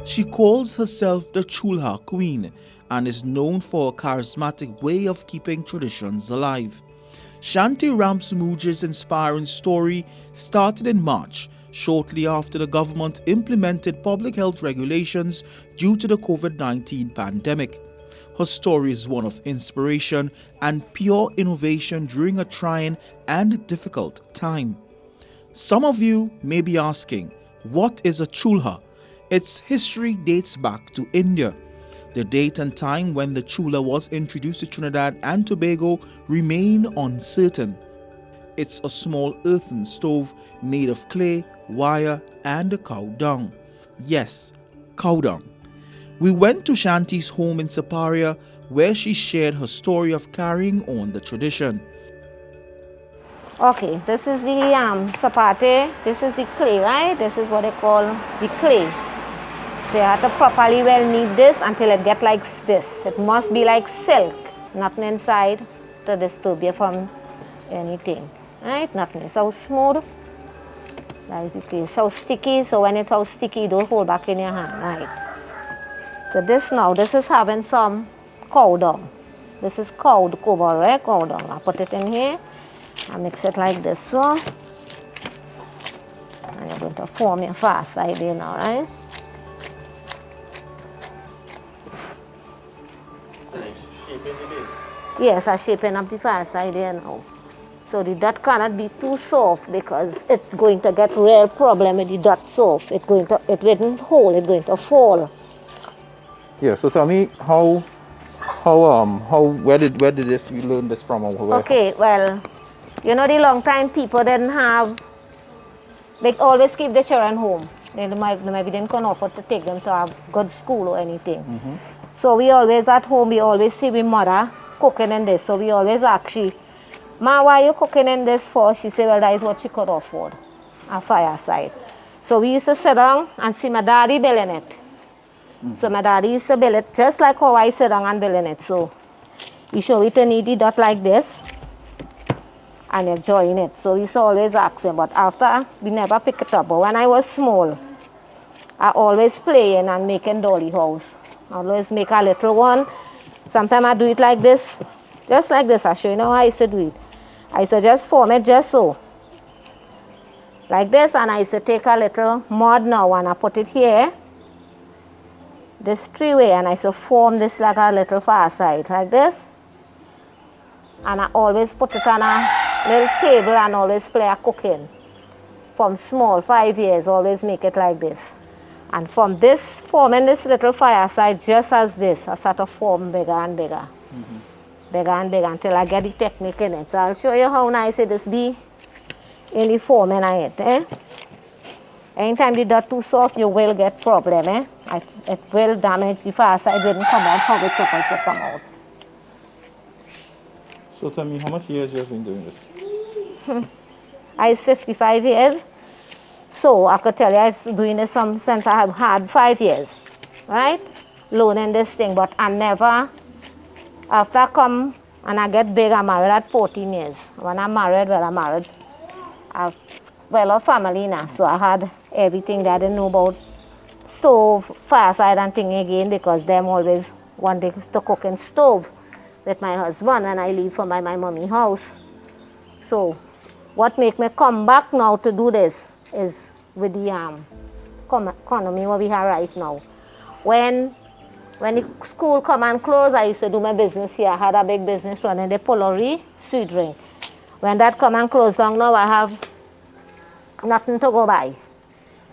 She calls herself the Chulha Queen and is known for a charismatic way of keeping traditions alive. Shanty Ramsamooj's inspiring story started in March, shortly after the government implemented public health regulations due to the COVID-19 pandemic. Her story is one of inspiration and pure innovation during a trying and difficult time. Some of you may be asking, what is a Chulha? Its history dates back to India. The date and time when the Chulha was introduced to Trinidad and Tobago remain uncertain. It's a small earthen stove made of clay, wire, and cow dung. Yes, cow dung. We went to Shanty's home in Saparia, where she shared her story of carrying on the tradition. Okay, this is the sapate. This is the clay, right? This is what they call the clay. So you have to properly well knead this until it get like this. It must be like silk. Nothing inside to disturb you from anything. Right? Nothing. It's so smooth. That is the clay. So sticky. So when it's so sticky, you don't hold back in your hand. Right? So this now, this is having some cow dung. This is cow cobble, right? Cow dung. I put it in here. I mix it like this. So. And you're going to form your fireside here now, right? Yes, I'm shaping up the fireside here now. So the dot cannot be too soft because it's going to get real problem with the dot soft. It wouldn't hold, it's going to fall. Yeah, so tell me where did this you learn this from or where? Okay, well, you know the long time people didn't have, they always keep their children home. Maybe didn't can afford to take them to have good school or anything. Mm-hmm. So we always at home, we always see we mother cooking in this. So we always ask she, Ma, why are you cooking in this for? She said, well, that is what she could afford, a fireside. So we used to sit down and see my daddy building it. Mm-hmm. So my daddy used to build it just like how I sit down and building it. So you show it to knead the dot like this and you join it. So we used to always ask him, but after we never pick it up. But when I was small, I always playing and making dolly house. I always make a little one. Sometimes I do it like this, just like this. I'll show you how I used to do it. I used to just form it just so, like this, and I used to take a little mud now and I put it here, this three-way, and I used to form this like a little fireside, like this. And I always put it on a little table and always play a cooking. From small, 5 years, always make it like this. And from this, forming this little fireside just as this, I start to form bigger and bigger. Mm-hmm. Bigger and bigger until I get the technique in it. So I'll show you how nice it is be in the forming of it. Eh? Anytime the dot too soft, you will get problem. Eh? It will damage the fireside, it wouldn't come out how it's supposed to come out. So tell me, how much years you have been doing this? I was 55 years. So I could tell you I've been doing this since I have had 5 years, right? Learning this thing, but I never, after I come and I get big, I'm married at 14 years. When I'm married, I've a family now, so I had everything that I didn't know about stove, fireside and thing again because them always wanted to cook in stove with my husband when I leave for my mommy house. So what make me come back now to do this is with the economy what we have right now. When the school come and close, I used to do my business here. I had a big business running the Polari sweet drink. When that come and close down now, I have nothing to go by.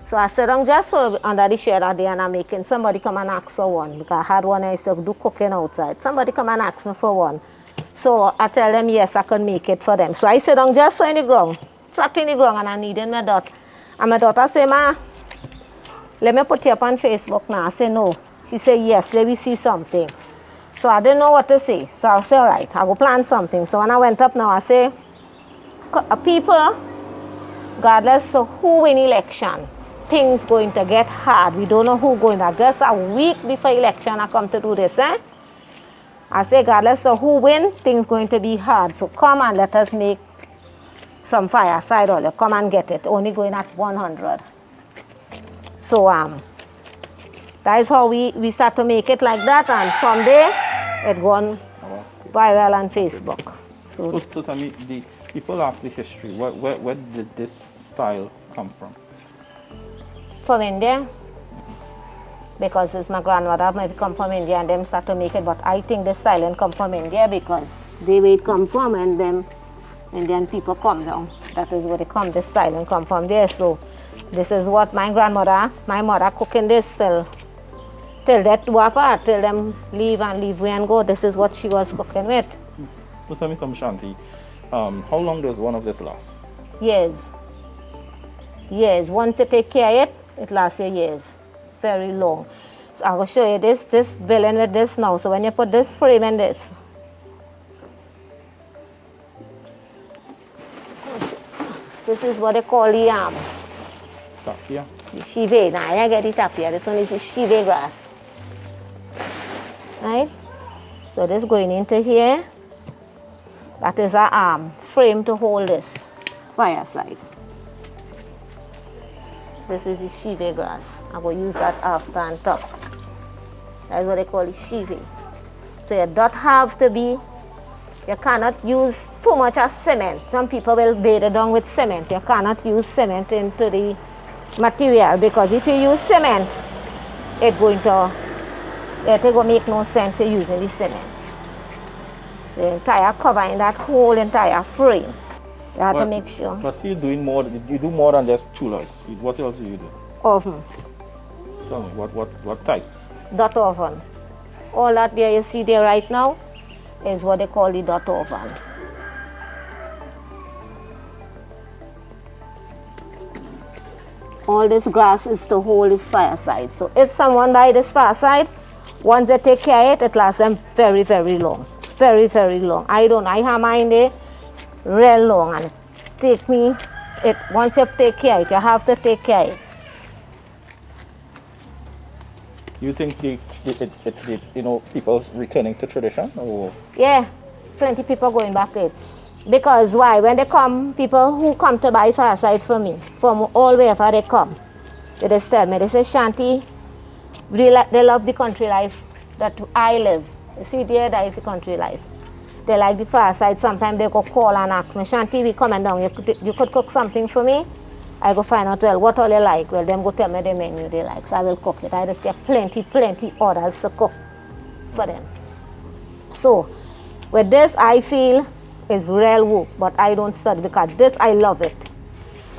So I sit down just under the shade there and I'm making somebody come and ask for one because I had one I used to do cooking outside. Somebody come and ask me for one. So I tell them yes, I can make it for them. So I sit down just on the ground, flat in the ground, and I needed my dot. And my daughter say, Ma, let me put you up on Facebook now. I say no. She say yes, let me see something. So I didn't know what to say. So I say, all right, I will plan something. So when I went up now, I say, people, regardless of who win election, things going to get hard. We don't know who going to. Just a week before election, I come to do this. I say, regardless of who win, things going to be hard. So come and let us make some fireside oil. Come and get it. Only going at 100. So That is how we start to make it like that, and from there, it gone viral on Facebook. So tell me, the people ask the history. Where did this style come from? From India. Because it's my grandmother maybe come from India and them start to make it, but I think the style come from India because they where it come from and them Indian people come down. That is where they come, the style come from there. So this is what my mother cooking this till that do apart, till them leave we and go. This is what she was cooking with. So tell me some Shanty. How long does one of this last? Years. Once you take care of it, it lasts you years. Very long. So I will show you this villain with this now. So when you put this frame in this, this is what they call the Tapia. The chive. Now I get the tapia. This one is the chive grass. Right? So this going into here. That is a frame to hold this fireside. This is the chive grass. I will use that after on top. That's what they call the chive. So you don't have to be, you cannot use too much of cement. Some people will bait it down with cement. You cannot use cement into the material because if you use cement, it will make no sense you using the cement. The entire cover in that whole entire frame. You have to make sure. But you do more than just chulas. What else do you do? Oven. Tell me, what types? Dot oven. All that there you see there right now is what they call the dot oven. All this grass is to hold this fireside. So if someone buy this fireside, once they take care of it, it lasts them very, very long. Very, very long. I have mine there real long and take me, once you take care of it, you have to take care of it. You think people's returning to tradition? Or? Yeah, plenty people going back to it. Because why? When they come, people who come to buy fireside for me, from all wherever they come, they just tell me, they say, Shanty, they love the country life that I live. You see there, that is the country life. They like the fireside. Sometimes they go call and ask me, Shanty, we coming down, you could cook something for me? I go find out, well, what all they like. Well, them go tell me the menu they like, so I will cook it. I just get plenty orders to cook for them. So, with this, I feel is real work, but I don't study because this, I love it.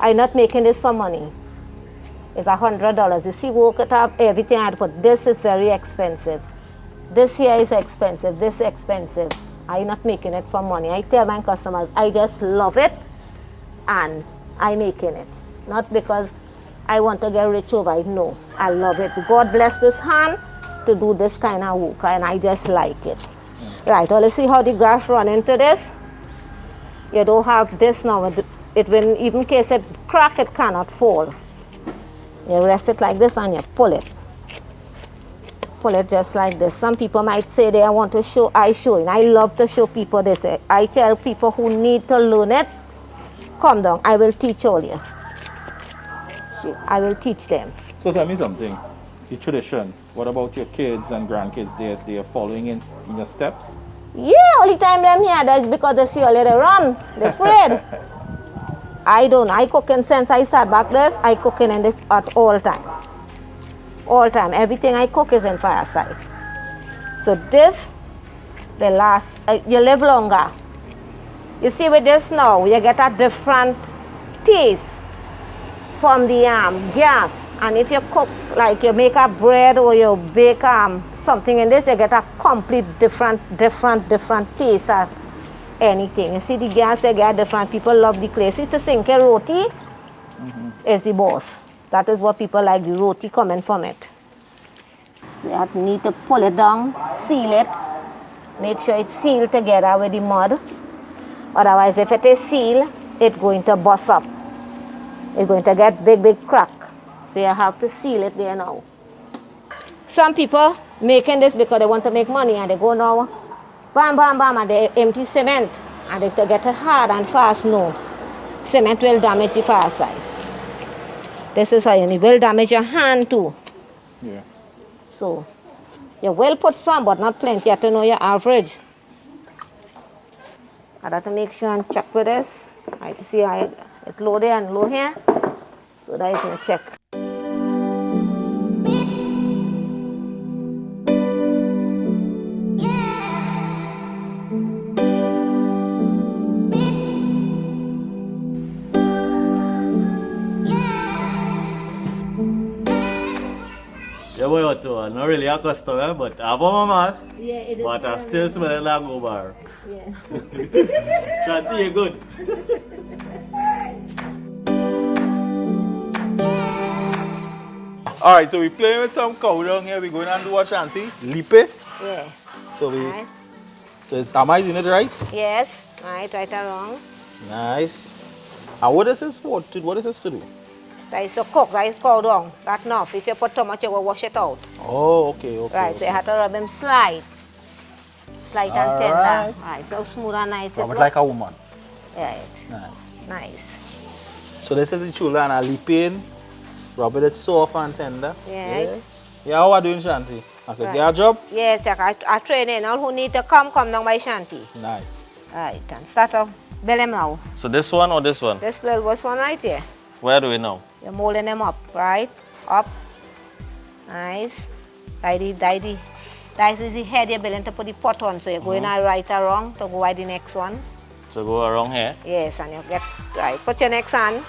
I'm not making this for money. It's $100. You see, work it up, everything I put. This is very expensive. This here is expensive, this is expensive. I'm not making it for money. I tell my customers, I just love it and I'm making it. Not because I want to get rich over it, no. I love it. God bless this hand to do this kind of work and I just like it. Right, well, let's see how the grass run into this. You don't have this now. It will, even in case it crack, it cannot fall. You rest it like this and you pull it. Pull it just like this. Some people might say they want to show, I show it. I love to show people this. I tell people who need to learn it, come down, I will teach all you. So I will teach them. So tell me something, the tradition, what about your kids and grandkids? They are following in your steps? Yeah, only time them here, that's because they see all they run, they're afraid. I don't, I cooking since I start back this, I cooking in this at all time. All time, everything I cook is in fireside. So this will last, you live longer. You see with this now, you get a different taste from the gas. And if you cook, like you make a bread or you bake something in this, you get a complete different taste of anything. You see the gas, they get different. People love the clay. See, to sink a roti is the boss. That is what people like, the roti coming from it. You need to pull it down, seal it, make sure it's sealed together with the mud. Otherwise, if it is sealed, it's going to bust up. It's going to get big crack. So you have to seal it there now. Some people making this because they want to make money and they go now, bam, and they empty cement and they get it hard and fast. No, cement will damage the fireside. This is how you will damage your hand too. Yeah. So you will put some, but not plenty. You have to know your average. I have to make sure and check with this. I see it low there and low here. So that is my check. Yeah, boy, I'm not really a customer, but I have a mask. Yeah, it is. But I still smell like go bar. Yeah. Shanty, you good? Alright, so we're playing with some cow down here. We're going and do what, Shanty? Lipe. Yeah. So Right. so am I doing it right? Yes. Right around. Nice. And what is this for? What is this to do? That is to cook, right? Cow down. That's enough. If you put too much, you will wash it out. Oh, okay. Right, so you have to rub them slight. Slight and tender. Alright. Right, so smooth and nice. Rub it like a woman. Right. Nice. Nice. So this is the chula and I lip in. Rub it soft and tender. Yeah. Yeah, how are you doing, Shanty? Okay, Right. get a job? Yes, I train in. All who need to come down by Shanty. Nice. Right, and start off. Bell them now. So this one or this one? This little was one right here. Where do we know? You're molding them up, right? Up. Nice. Tidy. That is the head you're building to put the pot on. So you're going right or wrong to go by the next one. So go around here. Yes, and you get, right. Put your next hand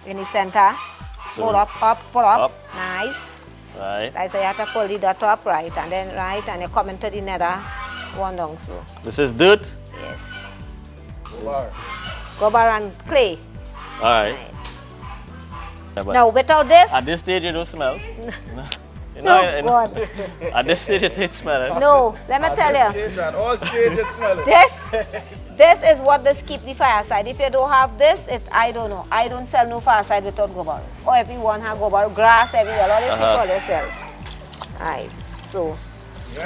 in the center. So Pull up, pull up. up. Nice. Right. Right, so you have to pull the dot up, right, and then right, and you come into the nether one down, so. This is dirt. Yes. Wow. Gobar and clay. Alright. Right. Yeah, but Now, without this, at this stage you don't smell. You no, know, God. at this stage you don't smell it. No, let me tell you. At all stages smell it. This is what this keep the fireside. If you don't have this, I don't know. I don't sell no fireside without gobar. Or everyone have gobar, grass everywhere. All they see for they sell. Right. So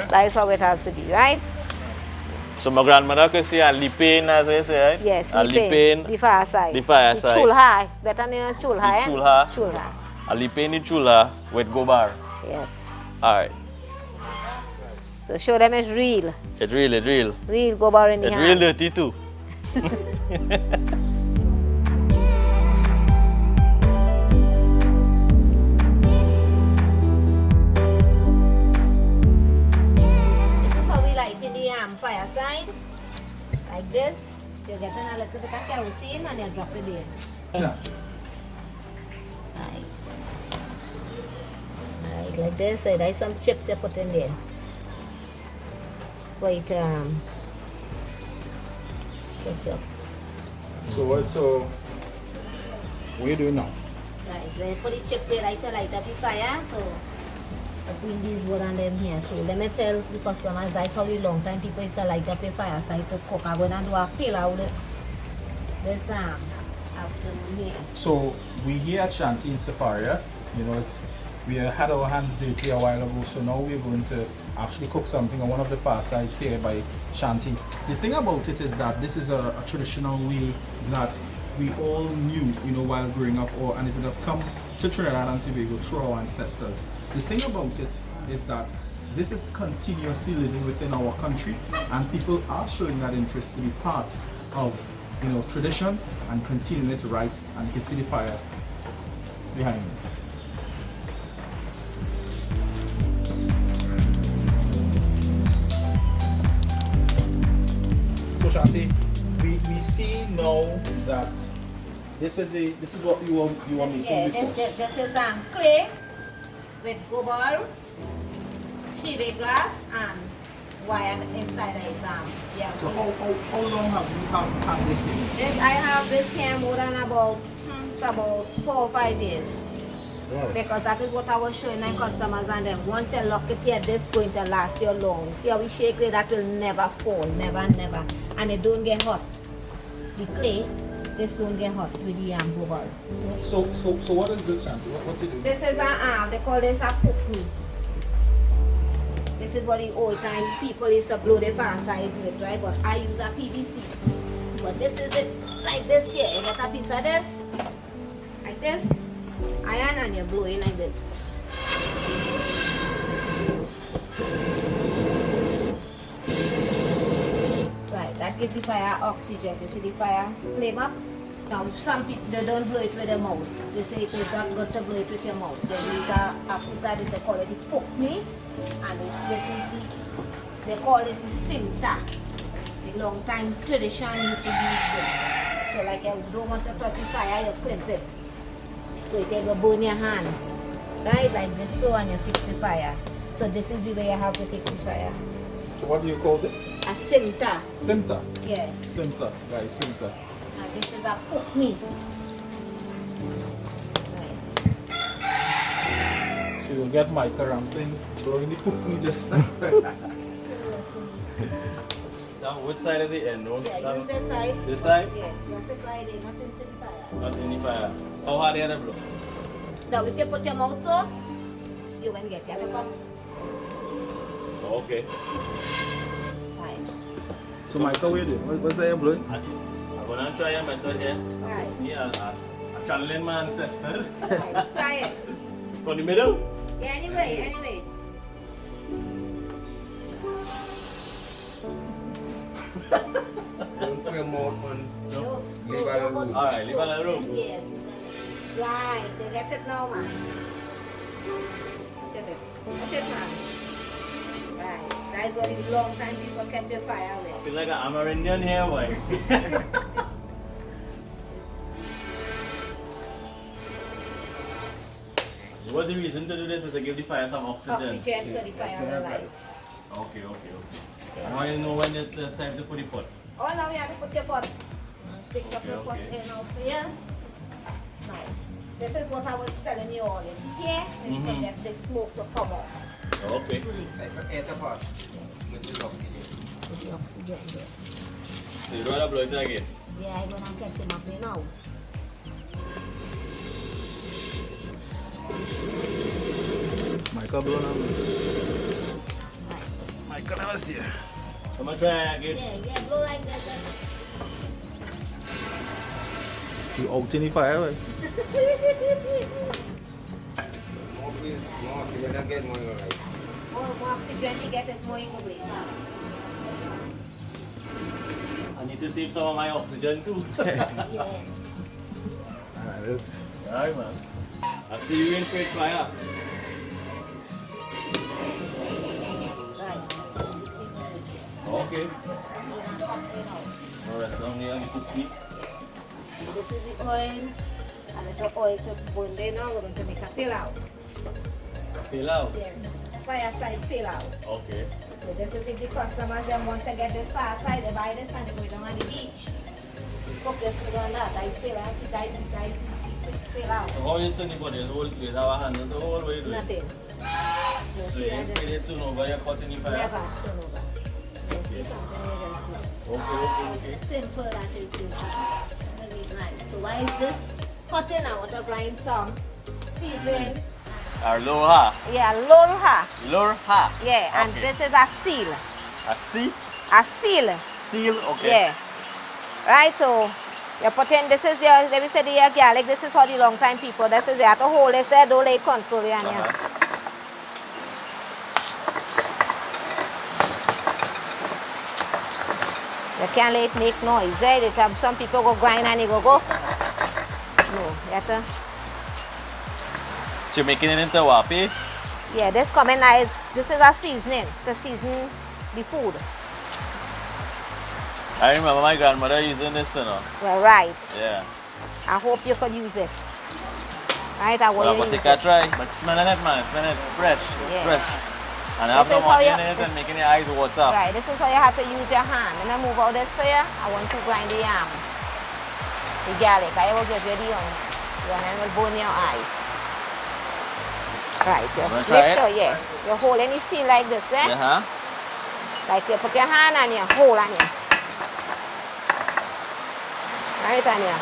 that's how it has to be, right? So my grandmother could say a lipin, as we say, right? Yes, a lipin. the fireside. The fireside. The chulha. Better name is chulha. The eh? chulha. Chulha. A lipin in chula with gobar. Yes. Alright. So show them it's real. It's real, it's real. Real gobar in the It's hand. real dirty too. This is how we light in the fireside. Like this. You get a little bit of kerosene and you drop it in. Yeah. Right, like this. So there's some chips you put in there. Quite ketchup. So what are you doing now? Right, so you put the chip there, light up the fire. So between these wood and them here. So let me tell the customers that how long time people used to light up the fireside to cook. I'm gonna do a peel out this afternoon here. So we here at Shanty in Separia, you know, we had our hands dirty a while ago, so now we're going to actually cook something on one of the firesides here by Shanty. The thing about it is that this is a traditional way that we all knew, you know, while growing up, and it would have come to Trinidad and Tobago through our ancestors. The thing about it is that this is continuously living within our country, and people are showing that interest to be part of, you know, tradition and continuing it right. And you can see the fire behind me. So Shanty, we see now that this is what you are making Yeah, before. this is clay with gobar, shive grass, and wire inside the yeah. So how long have you had this in? I have this here more than about 4 or 5 years. Wow. Because that is what I was showing my customers, and then once you lock it here, this is going to last you long. See how we shake it, that will never fall, never. And it don't get hot. The clay, this don't get hot with the gobar. So what is this, Shanty? What do you do? This is they call this a cookie. This is what the old time people used to blow their fireside with, right? But I use a PVC. But this is it, like this here. You get a piece of this, like this, iron, and you're blowing like this. give the fire oxygen. You see the fire flame up? Now, some people, they don't blow it with their mouth. They say you've got to blow it with your mouth. They use a pesticide, they call it the pokney. And this is they call it the simta. The long time tradition used to use this. So like you don't want to touch the fire, you flip it. So it will burn your hand. Right? Like this, so, and you fix the fire. So this is the way you have to fix the fire. So what do you call this? A simta. Simta. Yeah. Simta, guys, simta. And this is a pokney. So you'll get Micah Ramsing blowing the pukni just now. Sam, which side is the end? No? Yeah, use this side. This side? Yes, you have to apply it, not into the fire. Not in the fire. How hard you have to blow? Now if you put your mouth so, you will get your cup. Okay. Fine. So Micah, what are you doing? What's that you're blowing? I'm going to try a method here. Right. Yeah, I'm channeling my ancestors. Right. Try it. From the middle? Yeah, anyway. Don't put your mouth on. No. Leave it alone. Alright, leave it alone. Yes. Right, you get it now, man. That's it. That's it, man. Right. That is what a long time people catch your fire I with. feel like I'm an Indian here, boy. What's the reason to do this? Is to give the fire some oxygen. Oxygen so the fire will light. Okay. Now you know when it's time to put the pot. Oh, now you have to put your pot. Pick up your pot Okay. in out here. Now, this is what I was telling you all. Is here is to get the smoke to come off. Okay. Like for 8 apart. With the oxygen. Put the oxygen there. So you don't want to blow it again? Yeah, I'm going to catch him up there now. Micah blow now. Right. Micah never see it. I'm going to try again. Yeah, blow like that. You out in the fire, right? More please, more oxygen again, more alright. More oxygen you get is more in the way. I need to save some of my oxygen too. Yeah. Alright, this. Alright, man. I'll see you in quick fire. Right. Okay. Alright, down here, you cook me. This is the oil. And the oil to burn there now. We're going to make a pilau. Fill out. Yes. Fireside pilau. Okay. So this is if the customers they want to get this fireside, they buy this and they go down on the beach. Cook this food on that. I spill out, guys spill out. So how you turn the body? The whole place have a handle, the whole way you do it? Nothing. No, So see, you I ain't just- put it turn over your pot in the fire? Never turn over. Yes, see something we just see. Okay. Simple that is simple. Really nice. So why is this cutting? I want to grind some seasoning. Aloha. Yeah, lolha. Lorha. Yeah, and Okay. this is a seal. A sea? A seal. Seal, okay. Yeah. Right, so you're putting, this is your, let me say the garlic, this is for the long time people. This is you have to hold this there, don't let it control you. Uh-huh. You can't let it make noise. Some people go grind and you go. No, you have to. So you're making it into what paste? Yeah, this coming nice. This is a seasoning to season the food. I remember my grandmother using this, you know. Well, right. Yeah. I hope you could use it. Right, I Well, want I'm you going to to use take it. a try. But smelling it, man. Smelling it fresh. Yeah. Fresh. And I have This no is how money you- in it and making your eyes water. Right, this is how you have to use your hand. Let me move out this for you. I want to grind the garlic. I will give you the onion. The onion will burn your eye. Right, you Wanna try lift it? your, yeah. You're holding the seal like this, eh? Yeah, huh? Like you put your hand on your hold on you. Right on you.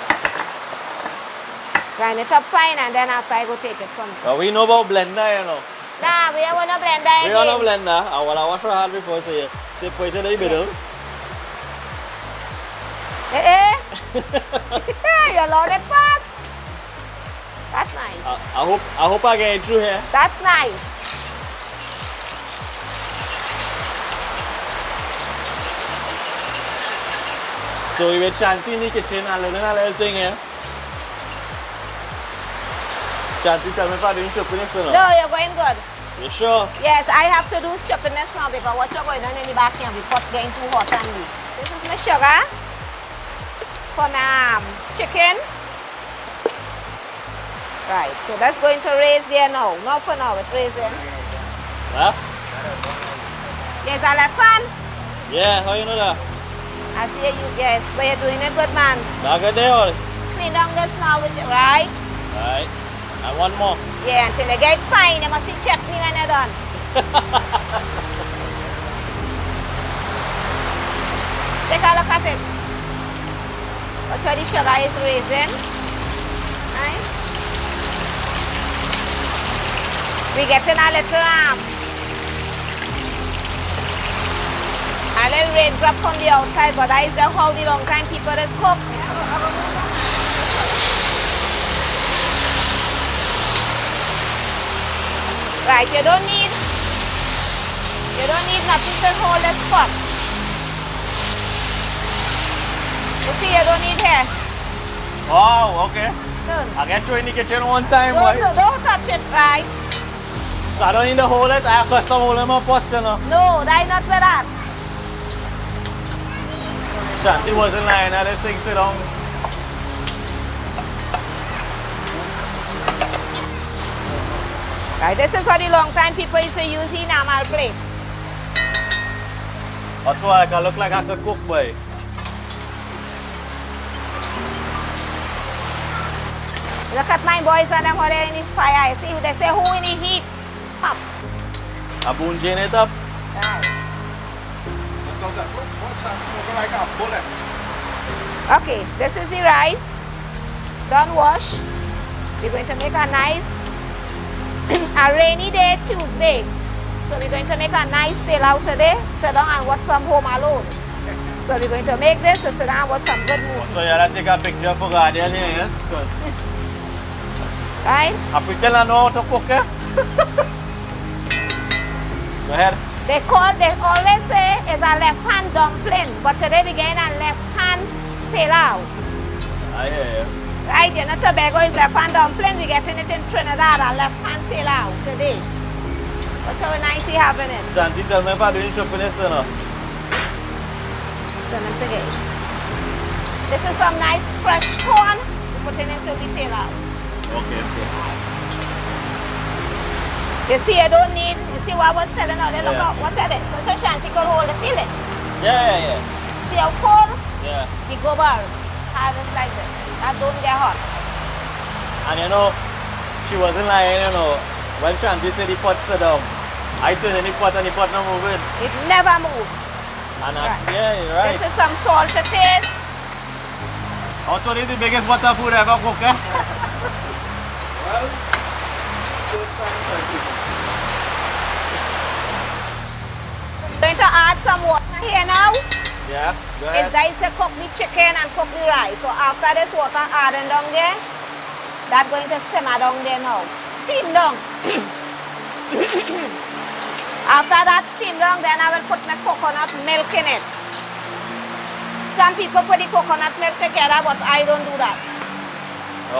Grind it up fine and then after I go take it from you. But we know about blender, you know. Nah, we don't want no blender We again. don't know blender. I will wash your hand before, so you put it in the middle. You load it back. That's nice. I hope I get it through here. That's nice. So we with Shanty in the kitchen and learning a little thing here. Shanty, tell me if I'm doing shoppiness or No, not. you're going good. You sure? Yes, I have to do shoppiness now because what you're going on in the back here, the pot getting too hot and weak. This is my sugar for my chicken. Right, so that's going to raise there now. Not for now, it's raising. Huh? Yes, I left fan. Yeah, how you know that? I see you, yes, but you're doing it good, man. Not good there, all. Clean down this now with it, right? Right. And one more. Yeah, until you get fine, you must check me when you're done. Take a look at it. Watch how the sugar is raising. Right? We're getting a little raindrop from the outside, but that is just how the long time people is cooked. Right, you don't need nothing to hold this pot. You see, you don't need hair. Wow, okay. Done. I get you in the kitchen one time, Don't, right? don't touch it, right? So I don't need to hold it, I have custom hold in my pot, you know. No, that is not for that. Shanty wasn't lying, I just think sit down. Right, this is for the long time people used to use enamel plate. That's why I can look like I could cook, boy. Look at my boys and them how they're in the fire. See, they say who in the heat? Pop. I bungeon it up. Right. That sounds like, what Shanty looking like a bullet. Okay, this is the rice. Done wash. We're going to make a nice, a rainy day Tuesday. So we're going to make a nice pill out today. Sit down and watch some Home Alone. So we're going to make this to sit down and watch some good movie. So you have to take a picture for Guardian here, yes? Because Right? I pretend I know how to cook, eh? Go ahead. They always say it's a left hand dumpling, but today we're getting a left hand pilau. I hear you. Right? You know, Tobago is left hand dumpling, we're getting it in Trinidad, a left hand pilau today. Watch how nice he having it. Shanty, tell me if I'm doing shoppiness or not. So let's again. This is some nice fresh corn. We're putting into the pilau. Okay, okay. You see, you see what I was telling her? Look Yeah. out, watch at it. So Shanty could hold the fillet. Yeah. See how cold? Yeah. The gobar. Harvest like this. That don't get hot. And you know, she wasn't lying, you know. When Shanty said the pot sit down, I turned in the pot and the pot not moving. It never moves. And Right. yeah, you're right. This is some salt to taste. Also, this is the biggest butter food I ever cook, eh? Well, first time Shanty. Going to add some water here now. Yeah, go It's ahead. guys to cook the chicken and cook the rice. So after this water adding down there, that's going to simmer down there now. Steam down. After that steam down, then I will put my coconut milk in it. Some people put the coconut milk together, but I don't do that.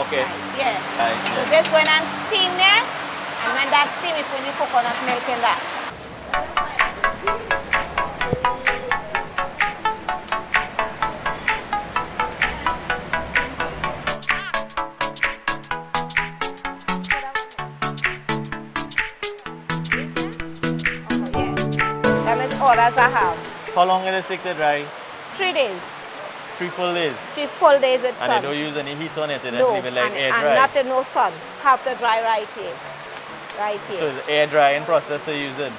Okay. Yeah. Right. So just go in and steam there, and when that steam, you put the coconut milk in that. That is all as I have. How long will it take to dry? 3 days. 3 full days. 3 full days with And sun. you don't use any heat on it, you just No, leave it like air and dry. not in no sun. Have to dry right here. Right here. So it's air drying process to use it.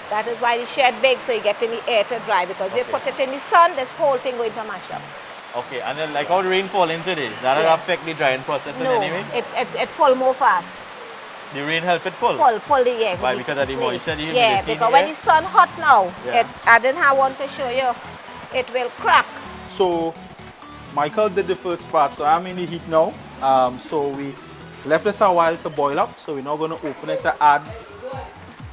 That is why the shed big, so you get in the air to dry. Because if you Okay. put it in the sun, this whole thing going to mash up. Okay, and then like how the rain falling today, that will Yeah. affect the drying process in No, any way? it pull more fast. The rain help it pull? Pull the air. Why? Because of the place. moisture, the Yeah, humidity in because the when air? the sun hot now, Yeah. I didn't have one to show you. It will crack. So Michael did the first part, so I'm in the heat now. So we left this a while to boil up, so we're now going to open it to add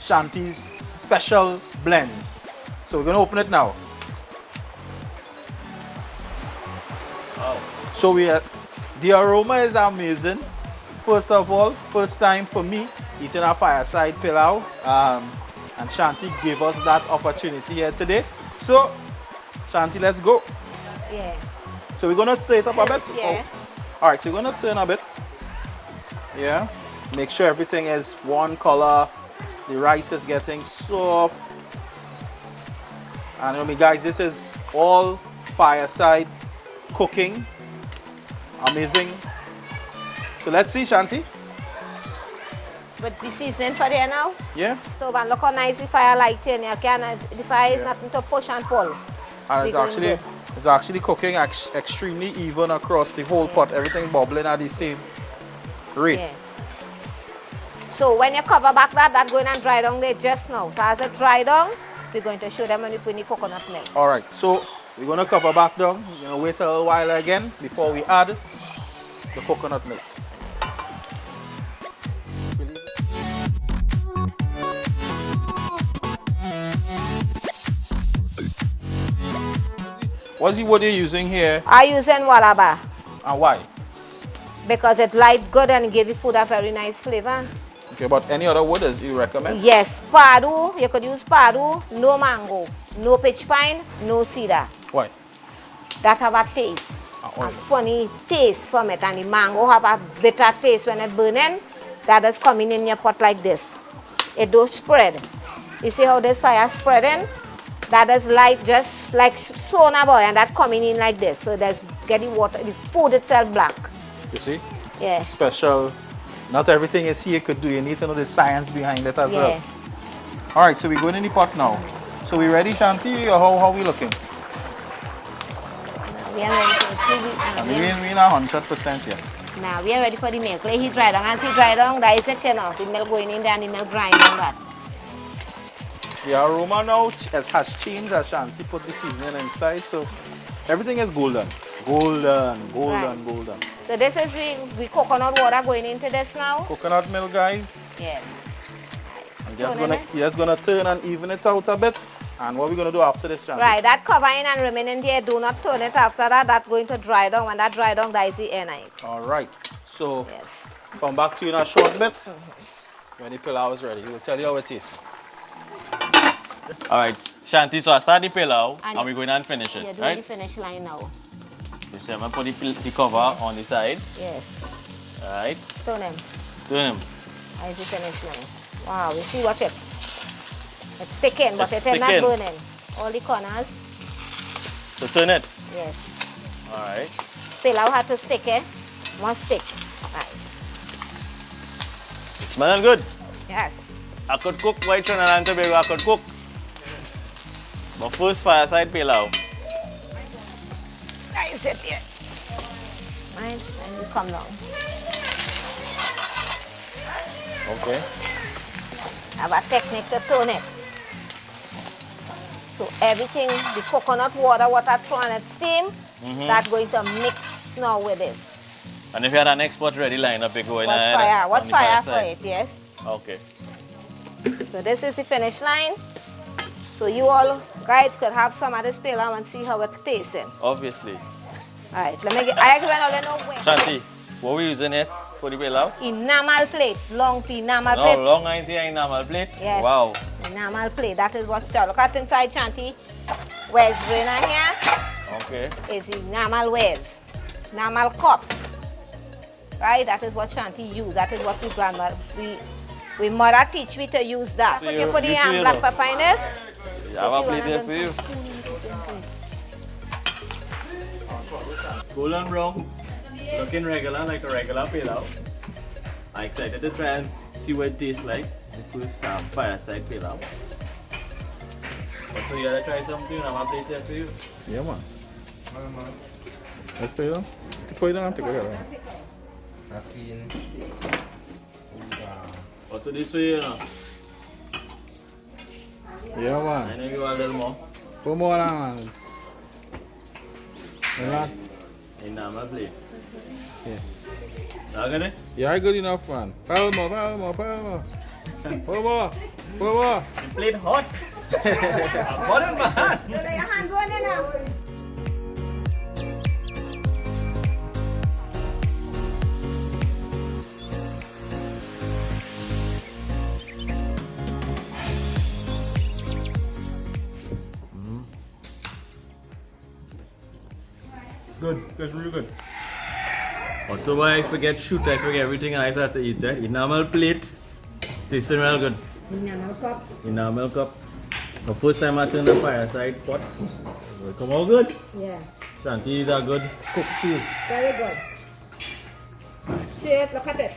Shanty's special blends. So we're going to open it now. So the aroma is amazing. First of all, first time for me eating a fireside pilau. And Shanty gave us that opportunity here today. So, Shanty, let's go. Yeah. So we're gonna stir it up a bit? Yeah. Oh. Alright, so we're gonna turn a bit. Yeah. Make sure everything is one color. The rice is getting soft. And you know, guys, this is all fireside cooking. Amazing. So let's see, Shanty. But we seasoning for there now. Yeah. So and look how nice the fire lighting. You can the fire is nothing to push and pull. And it's actually cooking extremely even across the whole pot. Everything bubbling at the same rate. Yeah. So when you cover back that's going and dry down there just now. So as it dry down, we're going to show them when we put in the coconut milk. All right, so we're gonna cover back down. We're gonna wait a little while again before we add the coconut milk. What's the wood you're using here I using Walaba and why? because it light good and give the food a very nice flavor. Okay, but any other wood as you recommend? Yes, Padu, you could use Padu, no mango, no pitch pine, no cedar. Why? That have a taste, a funny taste from it, and the mango have a bitter taste when it burning. That is coming in your pot like this. It does spread. You see how this fire spreading? That is light just like sauna boy, and that coming in like this. So there's getting water, the food itself black. You see? Yeah. Special. Not everything you see you could do. You need to know the science behind it as well. Yeah. All right, so we're going in the pot now. So we ready, Shanty, or how we looking? We are ready for the We're not 100% yet. now we are ready for the milk. Let it dry down. As it dry down, that is it, you know. The milk going in there and the milk drying on that. The aroma now has changed as Shanty put the seasoning inside, so everything is golden. Golden. Right. So this is the coconut water going into this now. Coconut milk, guys. Yes. I'm just gonna turn and even it out a bit. And what we're gonna do after this, Shanty? Right, that covering and remaining there, do not turn it after that. That's going to dry down. When that dry down, that is the end of it. All right. So Yes. come back to you in a short bit. When the pilau is ready, we'll tell you how it is. All right, Shanty, so I start the pilau And and we're going to finish You're it, doing right? the finish line now. So I'm going to put the cover on the side. Yes. All right, Turn them. turn him. That is the finish line. Wow, you see what it? It's sticking, but It's it is not sticking. burning. All the corners. So turn it. Yes. All right. Pilau had to stick, eh? Must stick. Right. It's smelling good. Yes. I could cook white Trinidad and Tobago, I could cook. But first fireside pilau. That is it here. Right, and we come down. Okay. Have a technique to turn it. So everything, the coconut water, what I throw on it steam, that's going to mix now with it. And if you had an export ready line up, you go in Watch ahead fire, on watch the fire for fireside. it, yes. Okay. So this is the finish line. So you all guys could have some of this pilau and see how it tastes. Obviously. All right, let me get, I actually don't know when. Shanty, what we using it for the pilau? Enamel plate, long enamel No, plate. long eyes here in normal plate? Yes. Wow. Enamel plate, that is what you look at inside Shanty. Where's drainer here Okay. is the enamel wares, enamel cup. Right, that is what Shanty use. That is what we grandmother, we mother teach me to use that. So Put you- you put the you too, you black know. pepper in this. I have You a see plate one here of for them? you. Golden brown. Looking regular, like a regular pilau. I'm excited to try and see what it tastes like. The first fireside pilau. So you gotta try something, I have a plate here for you. Yeah, man. Let's put it on. Put it on. Take it on. Also this for you, you know. Yeah, I man. know you want a little more. Put more on, man. The last. In my plate. Yeah. Not gonna? Yeah, good enough, man. Power more. Put more. The plate hot. I'm hot in my hand. Your hand going in now. good. It's really good. Also, I forget shoot. I forget everything I have to eat. Right? Enamel plate. Tasting real good. Enamel cup. Enamel cup. The first time I turn the fireside pot. It come out good. Yeah. Shanty is a good cook too. Very good. See it, look at it.